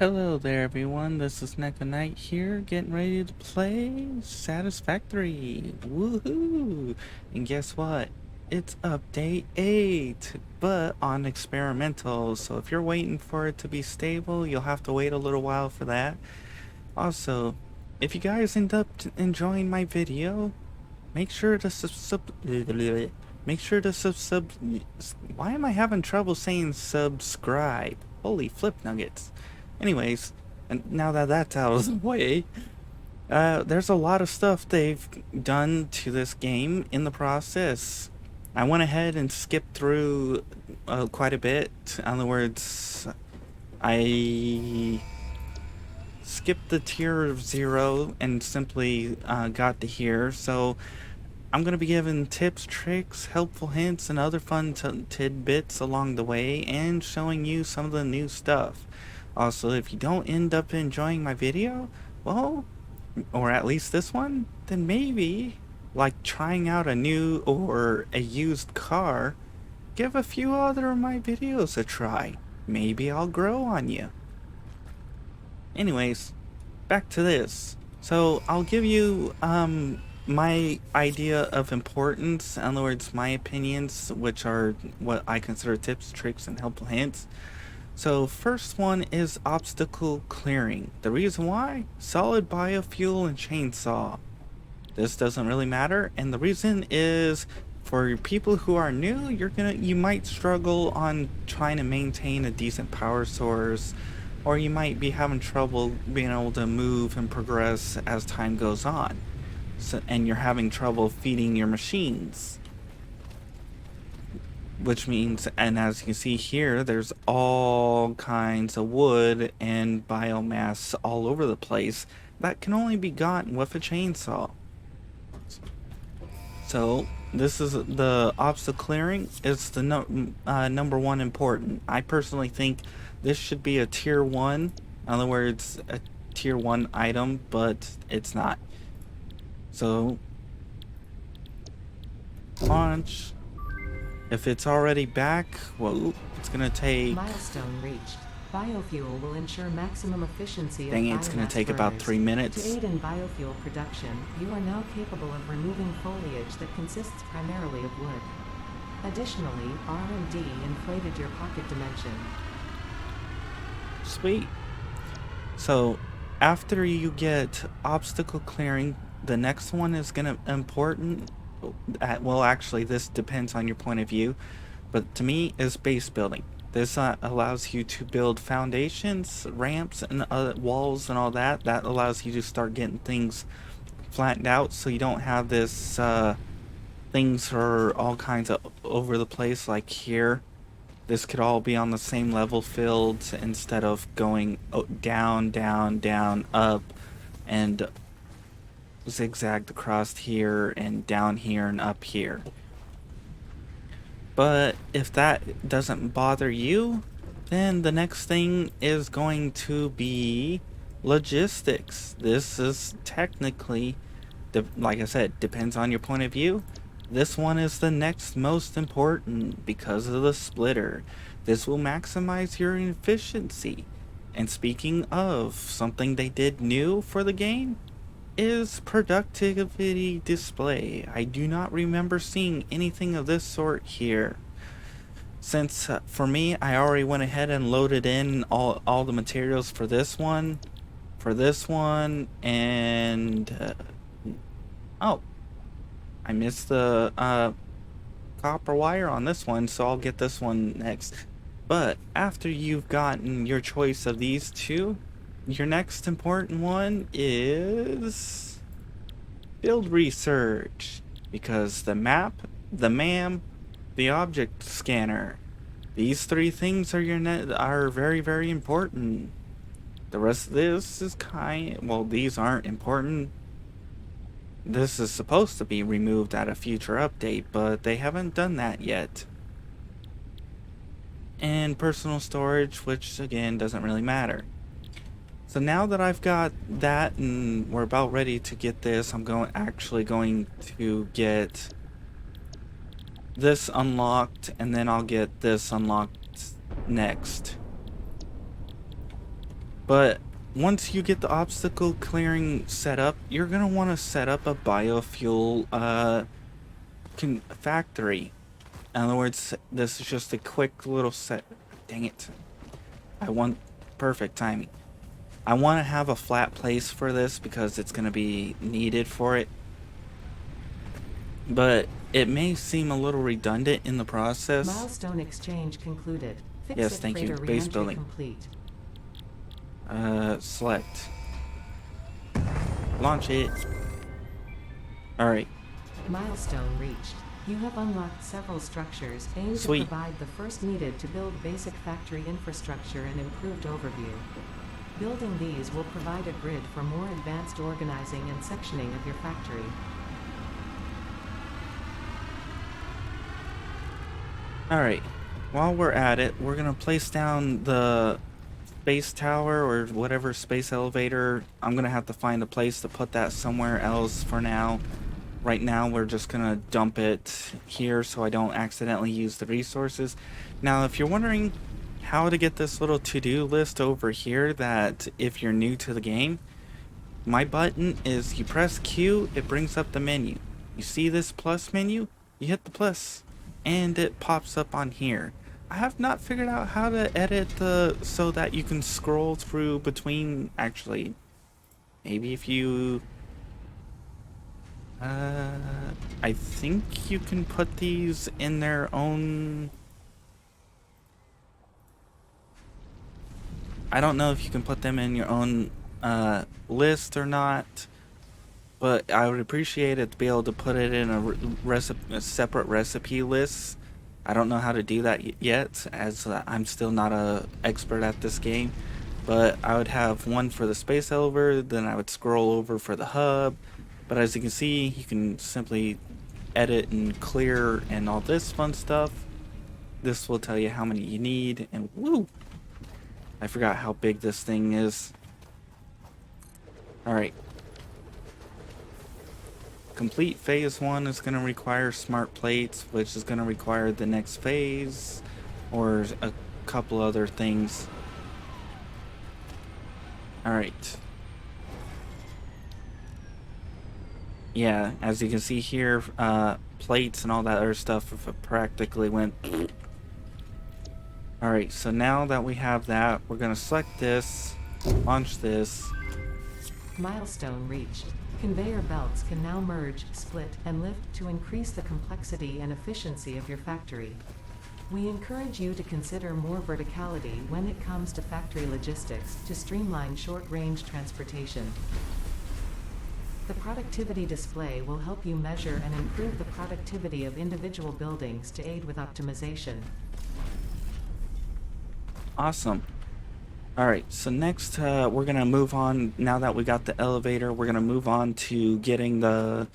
Hello there everyone, this is Neko here, getting ready to play Satisfactory. Woohoo! And guess what? It's update 8, but on experimental, so if you're waiting for it to be stable, you'll have to wait a little while for that. Also, if you guys end up enjoying my video, make sure to make sure to why am I having trouble saying subscribe? Holy flip nuggets. Anyways, and now that that's out of the way, there's a lot of stuff they've done to this game in the process. I went ahead and skipped through quite a bit. In other words, I skipped the tier of 0 and simply got to here. So I'm going to be giving tips, tricks, helpful hints, and other fun tidbits along the way, and showing you some of the new stuff. Also, if you don't end up enjoying my video, well, or at least this one, then maybe, like trying out a new or a used car, give a few other of my videos a try. Maybe I'll grow on you. Anyways, back to this. So I'll give you my idea of importance, in other words, my opinions, which are what I consider tips, tricks, and helpful hints. So first one is obstacle clearing. The reason why? Solid biofuel and chainsaw. This doesn't really matter, and the reason is for people who are new, you might struggle on trying to maintain a decent power source, or you might be having trouble being able to move and progress as time goes on. So, and you're having trouble feeding your machines. Which means, and as you can see here, there's all kinds of wood and biomass all over the place that can only be gotten with a chainsaw. So this is the obstacle clearing. It's the number one important. I personally think this should be a tier 1. In other words, a tier 1 item, but it's not. So launch. If it's already back, well, it's gonna take... Milestone reached. Biofuel will ensure maximum efficiency of Dang it, it's gonna take about 3 minutes. To aid in biofuel production, you are now capable of removing foliage that consists primarily of wood. Additionally, R&D inflated your pocket dimension. Sweet. So, after you get obstacle clearing, the next one is gonna important. Well, actually, this depends on your point of view, but to me, is base building. This allows you to build foundations, ramps, and walls and all that. That allows you to start getting things flattened out, so you don't have this things are all kinds of over the place like here. This could all be on the same level filled instead of going down, down, down, up, and zigzagged across here and down here and up here. But if that doesn't bother you, then the next thing is going to be logistics. This is technically, like I said, depends on your point of view. This one is the next most important because of the splitter. This will maximize your efficiency. And speaking of something they did new for the game, is productivity display. I do not remember seeing anything of this sort here. Since for me, I already went ahead and loaded in all the materials for this one, and oh, I missed the copper wire on this one, so I'll get this one next. But after you've gotten your choice of these two, your next important one is field research, because the map, the MAM, the object scanner, these three things are very, very important. The rest of this is well, these aren't important. This is supposed to be removed at a future update, but they haven't done that yet. And personal storage, which again doesn't really matter. So now that I've got that and we're about ready to get this, I'm actually going to get this unlocked, and then I'll get this unlocked next. But once you get the obstacle clearing set up, you're gonna want to set up a biofuel factory. In other words, this is just a quick little set. Dang it! I want perfect timing. I want to have a flat place for this because it's gonna be needed for it. But it may seem a little redundant in the process. Milestone exchange concluded. Yes, thank you. Freighter Base re-entry building. complete. Select. Launch it. Alright. Milestone reached. You have unlocked several structures aimed Sweet. to provide the first needed to build basic factory infrastructure and improved overview. Building these will provide a grid for more advanced organizing and sectioning of your factory. Alright. While we're at it, we're gonna place down the space tower or whatever space elevator. I'm gonna have to find a place to put that somewhere else for now. Right now we're just gonna dump it here so I don't accidentally use the resources. Now if you're wondering how to get this little to-do list over here, that if you're new to the game, my button is you press Q, it brings up the menu. You see this plus menu? You hit the plus and it pops up on here. I have not figured out how to edit the so that you can scroll through between. Actually, maybe if you I think you can put these in their own. I don't know if you can put them in your own list or not, but I would appreciate it to be able to put it in a separate recipe list. I don't know how to do that yet, as I'm still not a expert at this game. But I would have one for the space elevator, then I would scroll over for the hub. But as you can see, you can simply edit and clear and all this fun stuff. This will tell you how many you need, and woo! I forgot how big this thing is. Alright. Complete phase 1 is going to require smart plates, which is going to require the next phase, or a couple other things. Alright. Yeah, as you can see here, plates and all that other stuff practically went. Alright, so now that we have that, we're going to select this, launch this. Milestone reached. Conveyor belts can now merge, split, and lift to increase the complexity and efficiency of your factory. We encourage you to consider more verticality when it comes to factory logistics to streamline short-range transportation. The productivity display will help you measure and improve the productivity of individual buildings to aid with optimization. Awesome. Alright, so next we're going to move on. Now that we got the elevator, we're going to move on to getting the,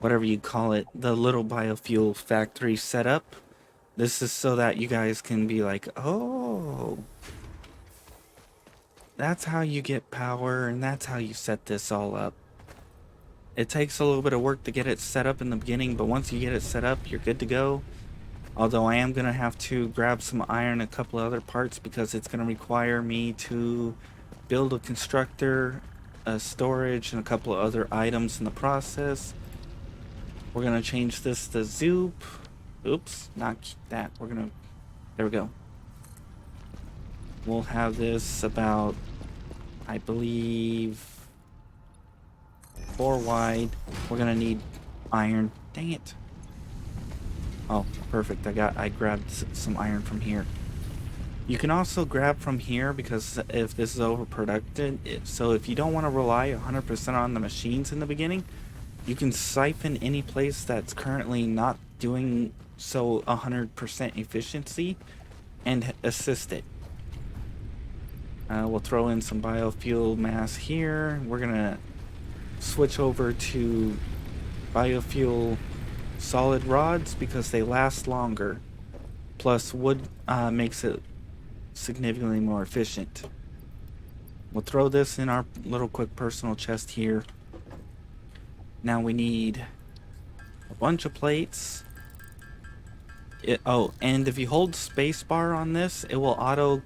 whatever you call it, the little biofuel factory set up. This is so that you guys can be like, oh, that's how you get power and that's how you set this all up. It takes a little bit of work to get it set up in the beginning, but once you get it set up, you're good to go. Although I am going to have to grab some iron and a couple of other parts because it's going to require me to build a constructor, a storage, and a couple of other items in the process. We're going to change this to Zoop. Oops, not that. We're going to... There we go. We'll have this about, I believe, 4 wide. We're going to need iron. Dang it. Oh, perfect. I grabbed some iron from here. You can also grab from here because if this is overproducted, so if you don't want to rely 100% on the machines in the beginning, you can siphon any place that's currently not doing so 100% efficiency and assist it. We'll throw in some biofuel mass here. We're going to switch over to biofuel solid rods because they last longer, plus wood makes it significantly more efficient. We'll throw this in our little quick personal chest here. Now we need a bunch of plates. And if you hold spacebar on this, it will auto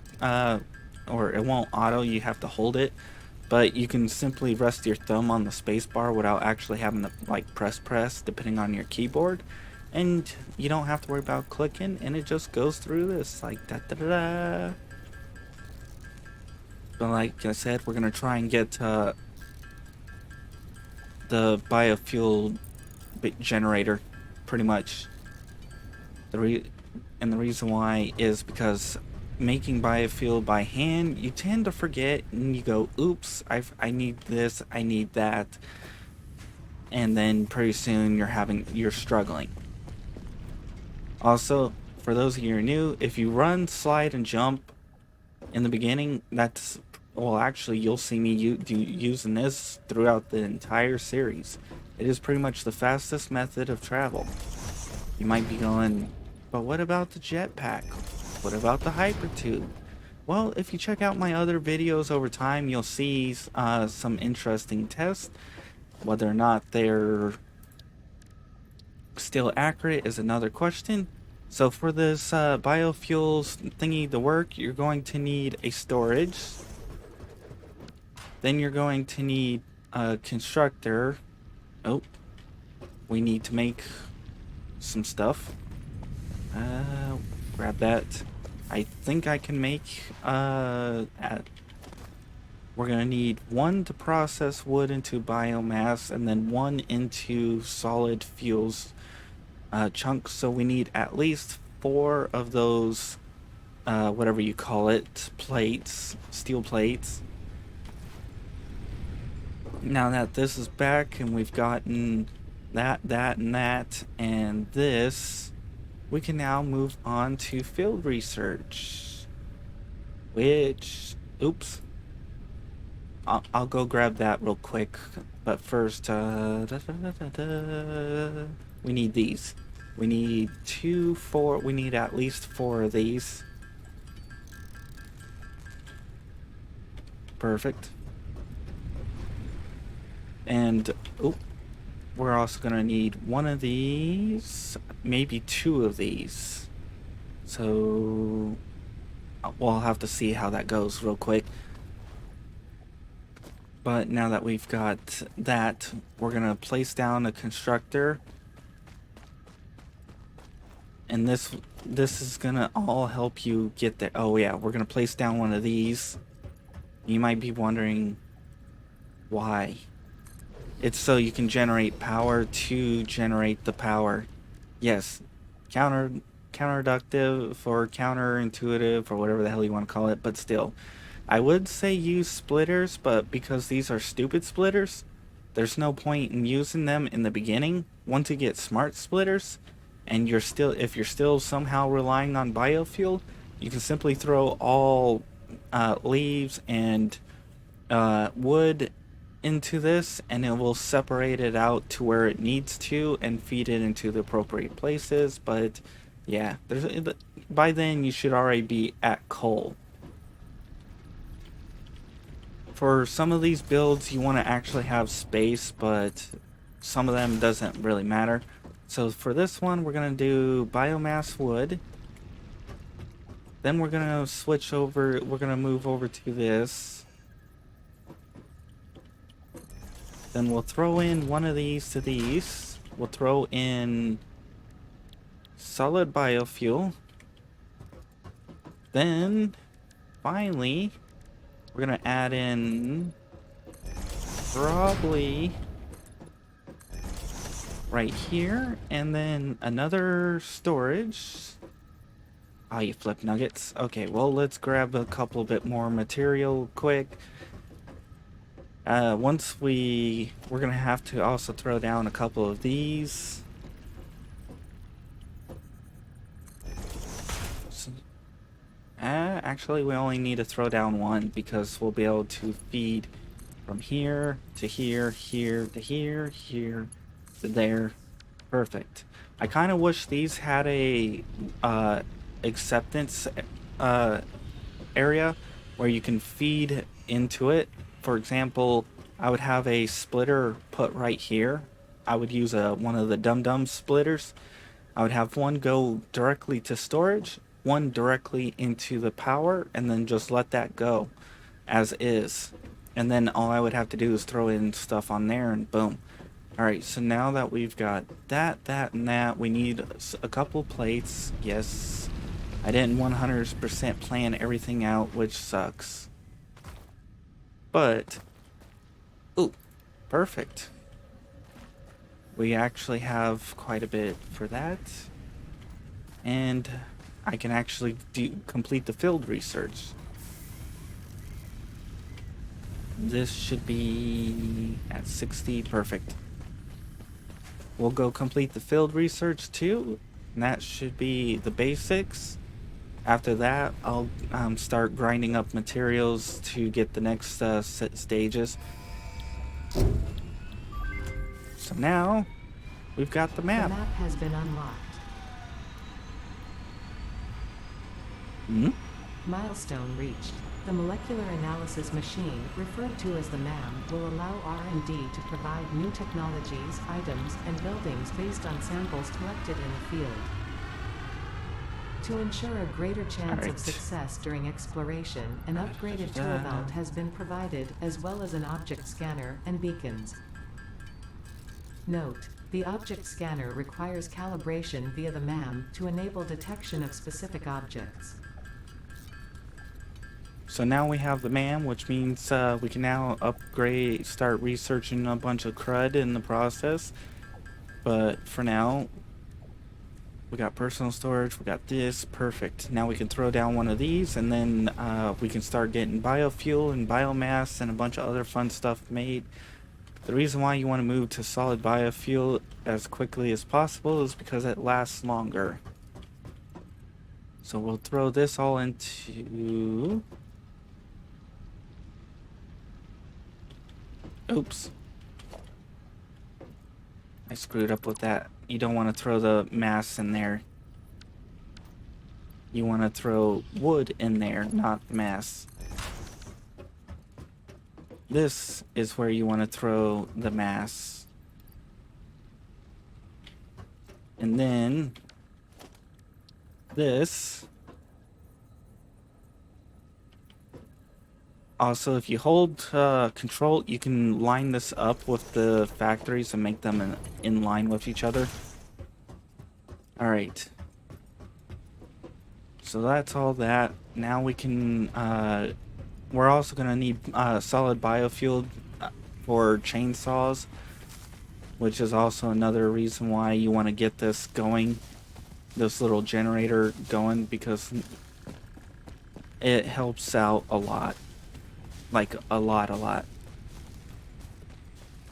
or it won't auto, you have to hold it. But you can simply rest your thumb on the space bar without actually having to like press depending on your keyboard. And you don't have to worry about clicking, and it just goes through this like da da da da. But like I said, we're gonna try and get the biofuel generator, pretty much. And the reason why is because making biofuel by hand, you tend to forget and you go, oops, I need this, I need that, and then pretty soon you're struggling. Also, for those of you who are new, if you run, slide, and jump in the beginning, well, actually, you'll see me using this throughout the entire series. It is pretty much the fastest method of travel. You might be going, but what about the jetpack? What about the hypertube? Well, if you check out my other videos over time, you'll see some interesting tests. Whether or not they're still accurate is another question. So for this biofuels thingy to work, you're going to need a storage. Then you're going to need a constructor. Oh, we need to make some stuff. Grab that. I think I can make we're gonna need 1 to process wood into biomass, and then 1 into solid fuels chunks. So we need at least 4 of those whatever you call it, plates, steel plates. Now that this is back and we've gotten that, and this, we can now move on to field research, which, oops, I'll go grab that real quick, but first, we need these. We need we need at least 4 of these. Perfect. And, oh, we're also gonna need 1 of these, maybe 2 of these. So we'll have to see how that goes real quick. But now that we've got that, we're gonna place down a constructor. And this is gonna all help you get there. Oh yeah, we're gonna place down 1 of these. You might be wondering why. It's so you can generate power to generate the power. Yes, counterproductive or counterintuitive or whatever the hell you want to call it, but still. I would say use splitters, but because these are stupid splitters, there's no point in using them in the beginning. Once you get smart splitters, and if you're still somehow relying on biofuel, you can simply throw all leaves and wood into this, and it will separate it out to where it needs to and feed it into the appropriate places. But yeah, by then you should already be at coal. For some of these builds you want to actually have space, but some of them doesn't really matter. So for this one, we're gonna do biomass wood. Then we're gonna move over to this. Then we'll throw in 1 of these to these. We'll throw in solid biofuel. Then, finally, we're gonna add in probably right here, and then another storage. Ah, you flip nuggets. Okay, well, let's grab a couple bit more material quick. We're gonna have to also throw down a couple of these. Actually, we only need to throw down 1 because we'll be able to feed from here to here, here to here, here to there. Perfect. I kind of wish these had a acceptance area where you can feed into it. For example, I would have a splitter put right here. I would use one of the dum-dum splitters. I would have 1 go directly to storage, one directly into the power and then just let that go as is. And then all I would have to do is throw in stuff on there and boom. Alright, so now that we've got that, and that, we need a couple plates. Yes, I didn't 100% plan everything out, which sucks. But, ooh, perfect. We actually have quite a bit for that. And I can actually complete the field research. This should be at 60, perfect. We'll go complete the field research too, and that should be the basics. After that, I'll start grinding up materials to get the next stages. So now, we've got the map. The map has been unlocked. Hmm? Milestone reached. The molecular analysis machine, referred to as the MAM, will allow R&D to provide new technologies, items, and buildings based on samples collected in the field. To ensure a greater chance of success during exploration, an upgraded tool belt has been provided, as well as an object scanner and beacons. Note: the object scanner requires calibration via the MAM to enable detection of specific objects. So now we have the MAM, which means we can now start researching a bunch of crud in the process. But for now, we got personal storage, we got this, perfect. Now we can throw down one of these, and then we can start getting biofuel and biomass and a bunch of other fun stuff made. The reason why you want to move to solid biofuel as quickly as possible is because it lasts longer. So we'll throw this all into... Oops. I screwed up with that. You don't want to throw the mass in there. You want to throw wood in there, not mass. This is where you want to throw the mass. And then this. Also, if you hold control, you can line this up with the factories and make them in line with each other. Alright. So that's all that. Now we can... we're also going to need solid biofuel for chainsaws, which is also another reason why you want to get this going, this little generator going, because it helps out a lot. Like, a lot.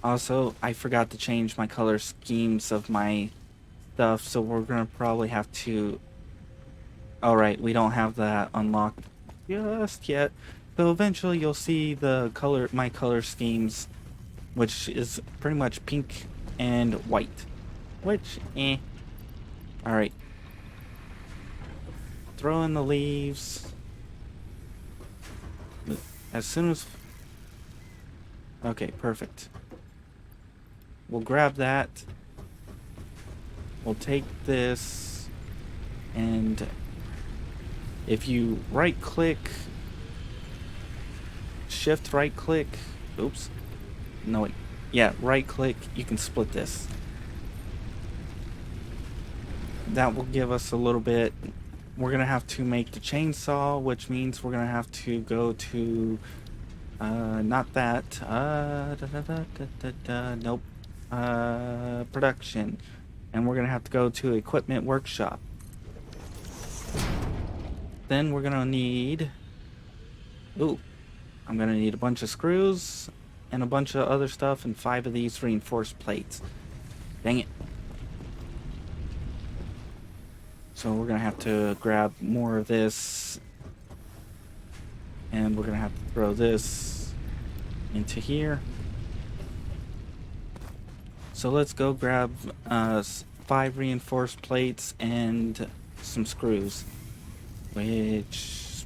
Also, I forgot to change my color schemes of my stuff, so we're gonna probably have to... Alright, we don't have that unlocked just yet. So eventually you'll see my color schemes, which is pretty much pink and white. Which, Alright. Throw in the leaves. As soon as... Okay, perfect. We'll grab that. We'll take this. And if you right-click... Shift right-click... Oops. No, wait. Yeah, right-click. You can split this. That will give us a little bit... We're going to have to make the chainsaw, which means we're going to have to go to, not that, nope, production. And we're going to have to go to equipment workshop. Then we're going to need, I'm going to need a bunch of screws and a bunch of other stuff and 5 of these reinforced plates. Dang it. So we're going to have to grab more of this, and we're going to have to throw this into here. So let's go grab 5 reinforced plates and some screws, which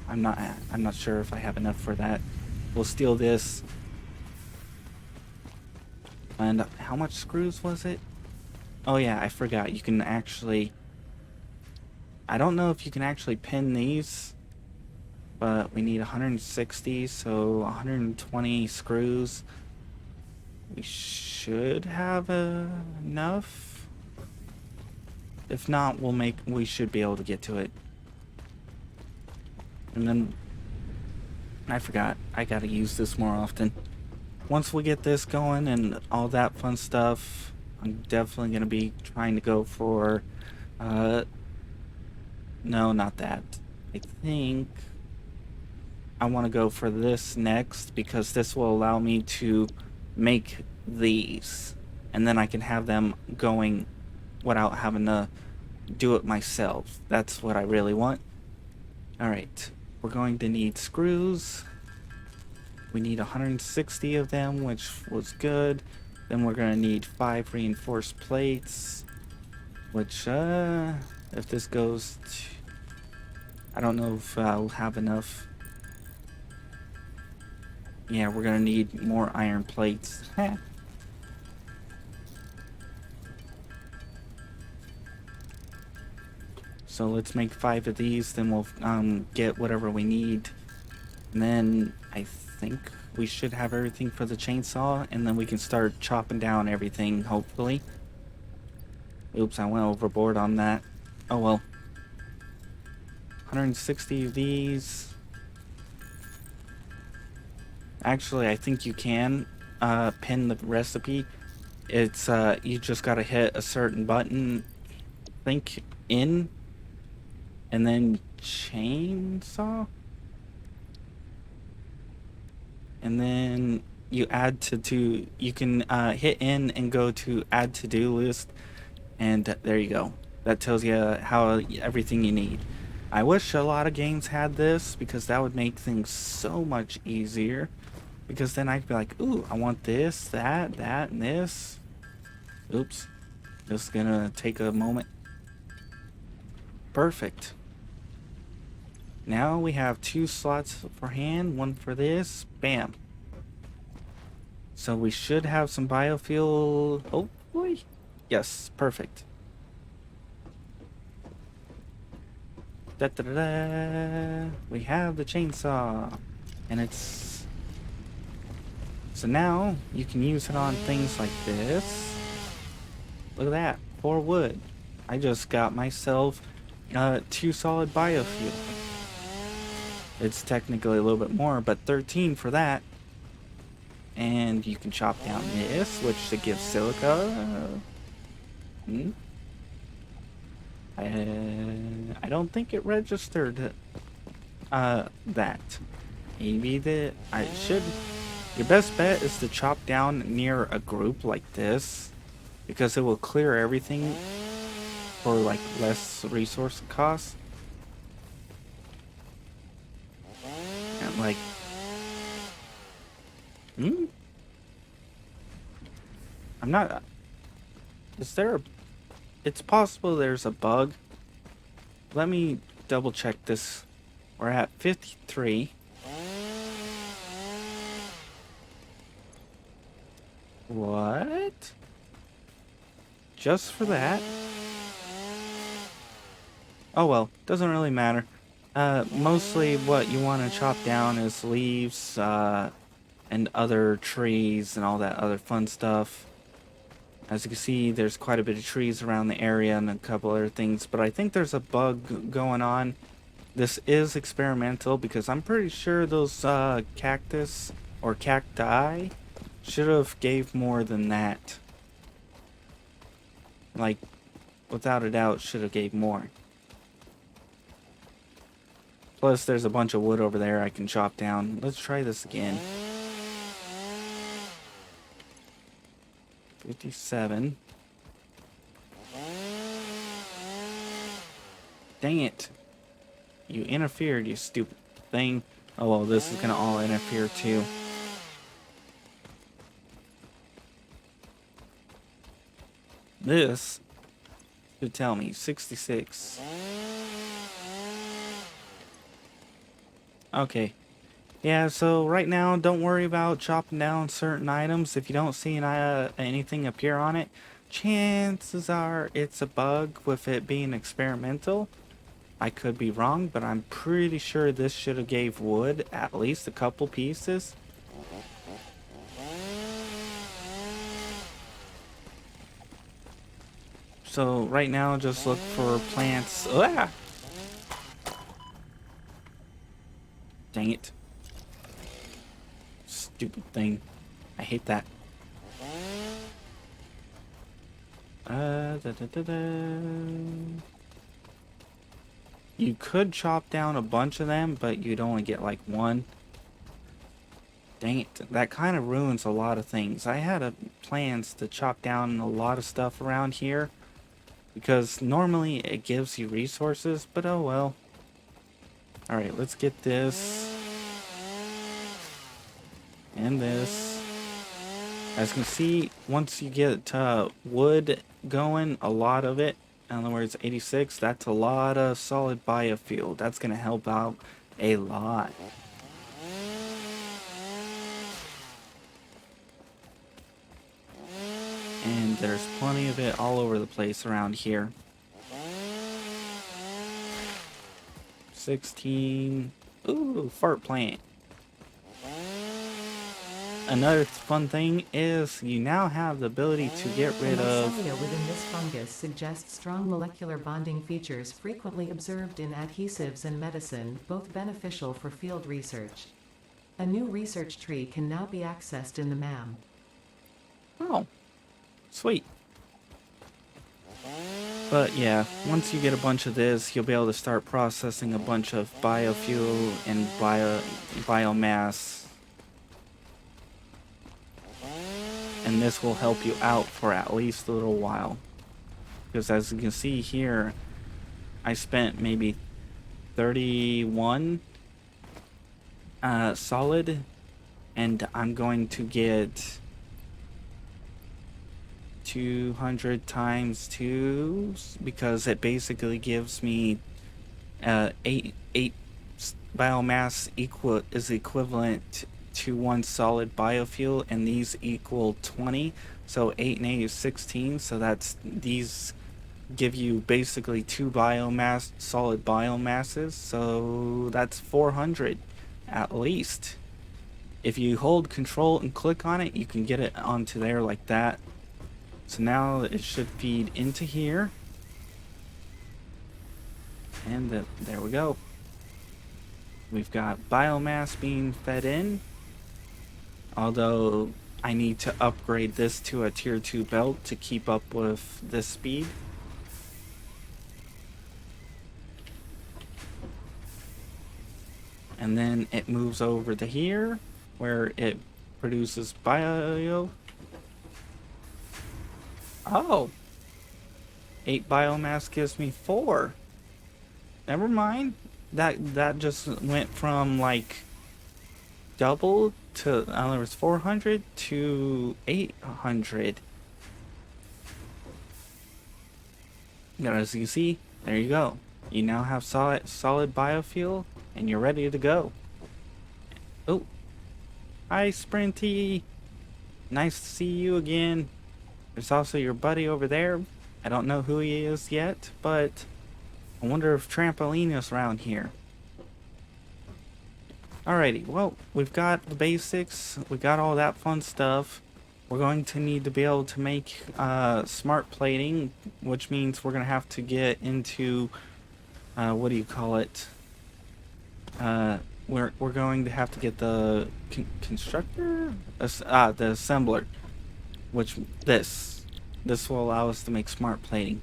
I'm not sure if I have enough for that. We'll steal this. And how much screws was it? Oh yeah, I forgot. You can actually... I don't know if you can actually pin these, but we need 160, so 120 screws. We should have enough. If not, we should be able to get to it. And then, I forgot, I gotta use this more often. Once we get this going and all that fun stuff, I'm definitely gonna be trying to go for, no, not that. I think I want to go for this next because this will allow me to make these, and then I can have them going without having to do it myself. That's what I really want. Alright, we're going to need screws. We need 160 of them, which was good. Then we're going to need 5 reinforced plates, which, if this goes to, I don't know if I'll have enough. Yeah, we're going to need more iron plates. So let's make 5 of these, then we'll get whatever we need. And then I think we should have everything for the chainsaw, and then we can start chopping down everything, hopefully. Oops, I went overboard on that. Oh well. 160 of these. Actually, I think you can pin the recipe. It's you just gotta hit a certain button, think in, and then chainsaw, and then you add to you can hit in and go to add to-do list, and there you go. That tells you how everything you need. I wish a lot of games had this because that would make things so much easier, because then I'd be like, ooh, I want this, that, and this. Oops, just gonna take a moment. Perfect. Now we have 2 slots for hand, 1 for this. Bam. So we should have some biofuel. Oh boy. Yes, perfect. Da da da da. We have the chainsaw, and it's so now you can use it on things like this. Look at that, 4 wood. I just got myself 2 solid biofuel. It's technically a little bit more, but 13 for that. And you can chop down this, which to give silica. I don't think it registered that. Maybe I should. Your best bet is to chop down near a group like this, because it will clear everything for like less resource costs. And like, I'm not. Is there a? It's possible there's a bug. Let me double check this. We're at 53. What? Just for that? Oh well, doesn't really matter. Mostly what you want to chop down is leaves, and other trees and all that other fun stuff. As you can see, there's quite a bit of trees around the area and a couple other things, but I think there's a bug going on. This is experimental because I'm pretty sure those cactus or cacti should have gave more than that. Like, without a doubt, should have gave more. Plus, there's a bunch of wood over there I can chop down. Let's try this again. 57. Dang it. You interfered, you stupid thing. Oh well, this is gonna all interfere too. This should tell me 66. Okay. Yeah, so right now, don't worry about chopping down certain items. If you don't see anything appear on it, chances are it's a bug with it being experimental. I could be wrong, but I'm pretty sure this should have gave wood at least a couple pieces. So right now, just look for plants. Ah! Dang it. Stupid thing. I hate that. Da, da, da, da. You could chop down a bunch of them, but you'd only get like one. Dang it. That kind of ruins a lot of things. I had plans to chop down a lot of stuff around here, because normally it gives you resources, but oh well. Alright, let's get this. And this. As you can see, once you get wood going, a lot of it, in other words 86, that's a lot of solid biofuel. That's going to help out a lot. And there's plenty of it all over the place around here. 16. Ooh, fart plant. Another fun thing is you now have the ability to get rid of... The mycelia within this fungus suggests strong molecular bonding features frequently observed in adhesives and medicine, both beneficial for field research. A new research tree can now be accessed in the MAM. Oh, sweet. But yeah, once you get a bunch of this, you'll be able to start processing a bunch of biofuel and biomass. And this will help you out for at least a little while. Because as you can see here, I spent maybe 31 solid, and I'm going to get 200 times 2 because it basically gives me 8 biomass is equivalent to 1 solid biofuel, and these equal 20, so 8 and 8 is 16, so that's, these give you basically 2 solid biomasses, so that's 400 at least. If you hold control and click on it, you can get it onto there like that. So now it should feed into here, and there we go. We've got biomass being fed in. Although I need to upgrade this to a tier 2 belt to keep up with this speed. And then it moves over to here where it produces bio. Oh, 8 biomass gives me 4. Never mind. That just went from like double to, in other words, 400 to 800. As you can see, there you go. You now have solid biofuel, and you're ready to go. Oh, hi Sprinty. Nice to see you again. There's also your buddy over there. I don't know who he is yet, but I wonder if Trampoline is around here. Alrighty, well, we've got the basics, we got all that fun stuff. We're going to need to be able to make smart plating, which means we're going to have to get into, what do you call it? We're going to have to get the constructor? The assembler, which this will allow us to make smart plating.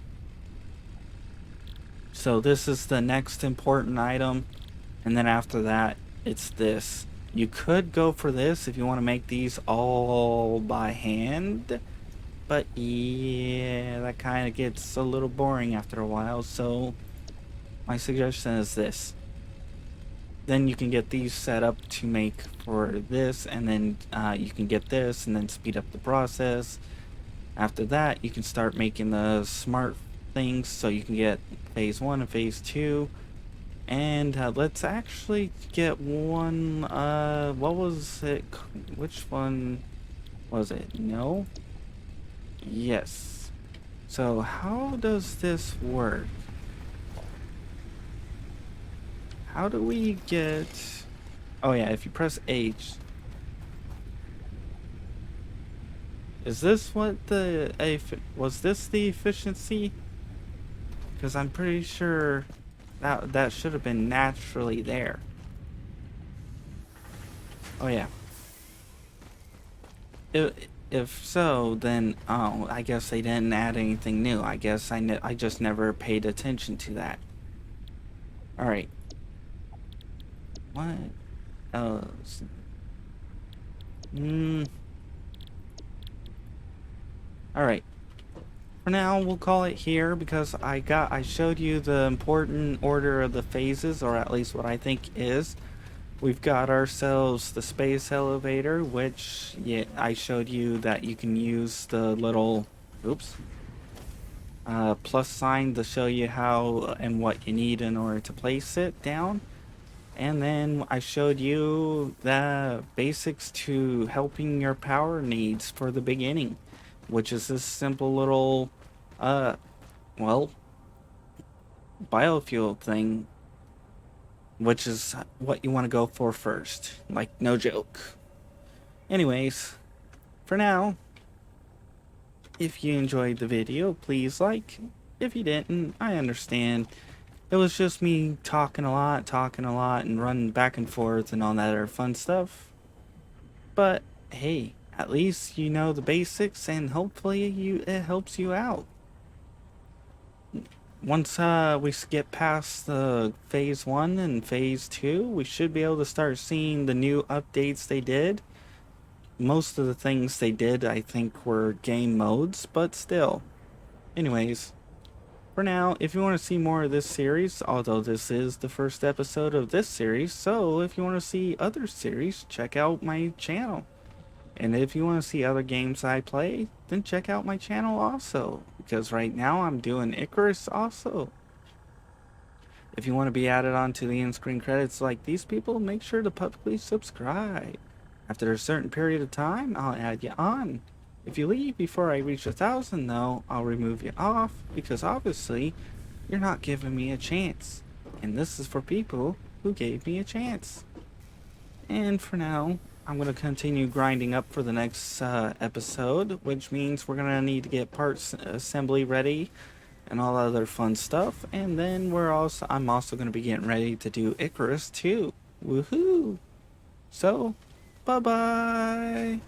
So this is the next important item, and then after that, it's this. You could go for this if you want to make these all by hand, but yeah, that kind of gets a little boring after a while, so my suggestion is this. Then you can get these set up to make for this, and then you can get this and then speed up the process. After that, you can start making the smart things, so you can get phase 1 and phase 2. And let's actually get one, what was it? Which one was it? No? Yes. So how does this work? how do we get... Oh yeah, if you press H. Is this what the... was this the efficiency? Because I'm pretty sure that should have been naturally there. Oh yeah. If so, then I guess they didn't add anything new. I guess I just never paid attention to that. All right. What? Oh. All right. For now, we'll call it here because I showed you the important order of the phases, or at least what I think is. We've got ourselves the space elevator, which I showed you that you can use the little, oops, plus sign to show you how and what you need in order to place it down. And then I showed you the basics to helping your power needs for the beginning, which is this simple little, well, biofuel thing, which is what you want to go for first. Like, no joke. Anyways, for now, if you enjoyed the video, please like. If you didn't, I understand. It was just me talking a lot, and running back and forth and all that other fun stuff. But hey, at least you know the basics, and hopefully it helps you out. Once we get past the phase 1 and phase 2, we should be able to start seeing the new updates they did. Most of the things they did, I think, were game modes, but still. Anyways, for now, if you want to see more of this series, although this is the first episode of this series, so if you want to see other series, check out my channel. And if you want to see other games I play, then check out my channel also, because right now I'm doing Icarus also. If you want to be added onto the in-screen credits like these people, make sure to publicly subscribe. After a certain period of time, I'll add you on. If you leave before I reach 1,000 though, I'll remove you off, because obviously, you're not giving me a chance. And this is for people who gave me a chance. And for now, I'm going to continue grinding up for the next episode, which means we're going to need to get parts assembly ready and all other fun stuff. And then I'm also going to be getting ready to do Icarus too. Woohoo! So, bye-bye!